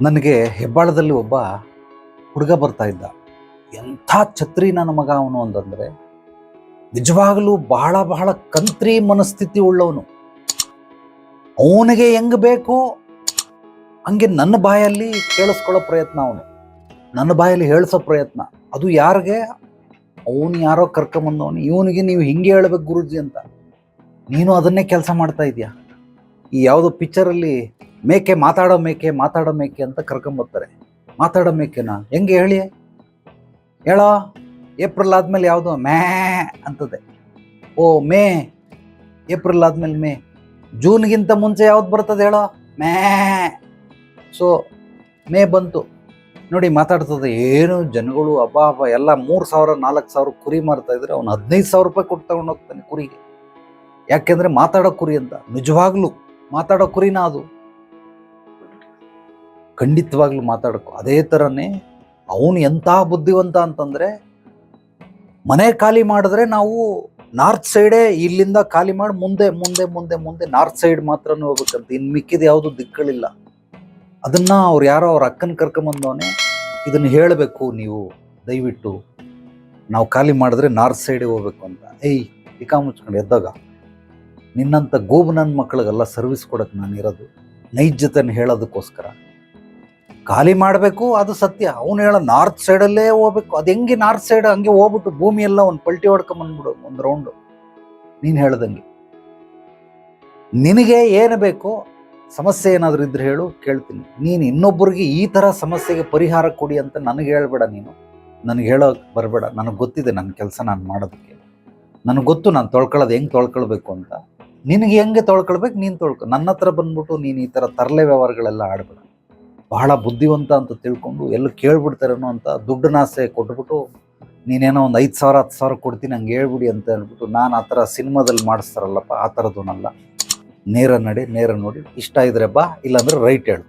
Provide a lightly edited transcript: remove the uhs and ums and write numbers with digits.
ನನಗೆ ಹೆಬ್ಬಾಳದಲ್ಲಿ ಒಬ್ಬ ಹುಡುಗ ಬರ್ತಾ ಇದ್ದ. ಎಂಥ ಛತ್ರಿ ನನ್ನ ಮಗ ಅವನು ಅಂತಂದರೆ, ನಿಜವಾಗಲೂ ಬಹಳ ಬಹಳ ಕಂತ್ರಿ ಮನಸ್ಥಿತಿ ಉಳ್ಳವನು. ಅವನಿಗೆ ಹೆಂಗೆ ಬೇಕು ಹಂಗೆ ನನ್ನ ಬಾಯಲ್ಲಿ ಕೇಳಿಸ್ಕೊಳ್ಳೋ ಪ್ರಯತ್ನ, ಅವನು ನನ್ನ ಬಾಯಲ್ಲಿ ಹೇಳಿಸೋ ಪ್ರಯತ್ನ. ಅದು ಯಾರಿಗೆ? ಅವನು ಯಾರೋ ಕರ್ಕೊಂಬಂದವನು, ಇವನಿಗೆ ನೀವು ಹಿಂಗೆ ಹೇಳ್ಬೇಕು ಗುರುಜಿ ಅಂತ. ನೀನು ಅದನ್ನೇ ಕೆಲಸ ಮಾಡ್ತಾ ಇದೆಯಾ? ಈ ಯಾವುದೋ ಪಿಕ್ಚರಲ್ಲಿ ಮಾತಾಡೋ ಮೇಕೆ ಅಂತ ಕರ್ಕೊಂಬರ್ತಾರೆ. ಮಾತಾಡೋ ಮೇಕೆನಾ ಹೆಂಗೆ ಹೇಳೋ? ಏಪ್ರಿಲ್ ಆದಮೇಲೆ ಯಾವುದು ಮೇ ಅಂತದೆ. ಓ ಮೇ, ಏಪ್ರಿಲ್ ಆದಮೇಲೆ ಮೇ. ಜೂನ್ಗಿಂತ ಮುಂಚೆ ಯಾವ್ದು ಬರ್ತದೆ ಹೇಳೋ? ಮೇ. ಸೊ ಮೇ ಬಂತು ನೋಡಿ, ಮಾತಾಡ್ತದೆ. ಏನು ಜನಗಳು ಹಬ್ಬ ಎಲ್ಲ 3,000 4,000 ಕುರಿ ಮಾರ್ತಾ ಇದ್ರೆ ಅವ್ನು 15,000 ರೂಪಾಯಿ ಕೊಟ್ಟು ತಗೊಂಡು ಹೋಗ್ತಾನೆ ಕುರಿಗೆ. ಯಾಕೆಂದ್ರೆ ಮಾತಾಡೋ ಕುರಿ ಅಂತ. ನಿಜವಾಗ್ಲೂ ಮಾತಾಡೋ ಕುರಿನ ಅದು? ಖಂಡಿತವಾಗ್ಲೂ ಮಾತಾಡೋಕು. ಅದೇ ಥರನೇ ಅವನು ಎಂಥ ಬುದ್ಧಿವಂತ ಅಂತಂದರೆ, ಮನೆ ಖಾಲಿ ಮಾಡಿದ್ರೆ ನಾವು ನಾರ್ತ್ ಸೈಡೇ ಇಲ್ಲಿಂದ ಖಾಲಿ ಮಾಡಿ ಮುಂದೆ ಮುಂದೆ ಮುಂದೆ ಮುಂದೆ ನಾರ್ತ್ ಸೈಡ್ ಮಾತ್ರನೇ ಹೋಗ್ಬೇಕಂತ. ಇನ್ನು ಮಿಕ್ಕಿದ ಯಾವುದು ದಿಕ್ಕುಗಳಿಲ್ಲ. ಅದನ್ನು ಅವ್ರು ಯಾರೋ ಅವ್ರ ಅಕ್ಕನ ಕರ್ಕೊಂಬಂದವನೇ, ಇದನ್ನು ಹೇಳಬೇಕು ನೀವು ದಯವಿಟ್ಟು, ನಾವು ಖಾಲಿ ಮಾಡಿದ್ರೆ ನಾರ್ತ್ ಸೈಡೇ ಹೋಗ್ಬೇಕು ಅಂತ. ಇಕಾ ಮುಚ್ಕೊಂಡು ಎದ್ದಾಗ, ನಿನ್ನಂಥ ಗೋಬು ನನ್ನ ಮಕ್ಕಳಿಗೆಲ್ಲ ಸರ್ವಿಸ್ ಕೊಡೋಕೆ ನಾನಿರೋದು, ನೈಜತೆಯನ್ನು ಹೇಳೋದಕ್ಕೋಸ್ಕರ. ಖಾಲಿ ಮಾಡಬೇಕು, ಅದು ಸತ್ಯ. ಅವನು ಹೇಳೋ ನಾರ್ತ್ ಸೈಡಲ್ಲೇ ಹೋಗ್ಬೇಕು. ಅದು ಹೆಂಗೆ ನಾರ್ತ್ ಸೈಡ್? ಹಂಗೆ ಹೋಗ್ಬಿಟ್ಟು ಭೂಮಿ ಎಲ್ಲ ಒಂದು ಪಲ್ಟಿ ಹೊಡ್ಕೊಂಬಂದ್ಬಿಡು ಒಂದು ರೌಂಡು. ನೀನು ಹೇಳ್ದಂಗೆ ನಿನಗೆ ಏನು ಬೇಕೋ, ಸಮಸ್ಯೆ ಏನಾದರೂ ಇದ್ರೆ ಹೇಳು, ಕೇಳ್ತೀನಿ. ನೀನು ಇನ್ನೊಬ್ಬರಿಗೆ ಈ ಥರ ಸಮಸ್ಯೆಗೆ ಪರಿಹಾರ ಕೊಡಿ ಅಂತ ನನಗೆ ಹೇಳ್ಬೇಡ. ನೀನು ನನಗೆ ಹೇಳೋಕೆ ಬರಬೇಡ. ನನಗೆ ಗೊತ್ತಿದೆ ನನ್ನ ಕೆಲಸ ನಾನು ಮಾಡೋದಕ್ಕೆ. ನನಗೆ ಗೊತ್ತು ನಾನು ತೊಳ್ಕೊಳ್ಳೋದು ಹೆಂಗೆ ತೊಳ್ಕೊಳ್ಬೇಕು ಅಂತ. ನಿನಗೆ ಹೆಂಗೆ ತೊಳ್ಕೊಳ್ಬೇಕು ನೀನು ತೊಳ್ಕೊ. ನನ್ನ ಹತ್ರ ಬಂದ್ಬಿಟ್ಟು ನೀನು ಈ ಥರ ತರಲೆ ವ್ಯವಹಾರಗಳೆಲ್ಲ ಆಡಬೇಡ. ಬಹಳ ಬುದ್ಧಿವಂತ ಅಂತ ತಿಳ್ಕೊಂಡು ಎಲ್ಲ ಕೇಳ್ಬಿಡ್ತಾರೇನೋ ಅಂತ ದುಡ್ಡನ್ನಾಸೆ ಕೊಟ್ಬಿಟ್ಟು, ನೀನೇನೋ ಒಂದು 5,000 10,000 ಕೊಡ್ತೀನಿ ಹಂಗೆ ಹೇಳ್ಬಿಡಿ ಅಂತ ಹೇಳ್ಬಿಟ್ಟು, ನಾನು ಆ ಥರ ಸಿನಿಮಾದಲ್ಲಿ ಮಾಡಿಸ್ತಾರಲ್ಲಪ್ಪ, ಆ ಥರದವನಲ್ಲ. ನೇರ ನೋಡಿ, ಇಷ್ಟ ಇದ್ರೆ ಬಾ, ಇಲ್ಲಾಂದ್ರೆ ರೈಟ್ ಹೇಳು.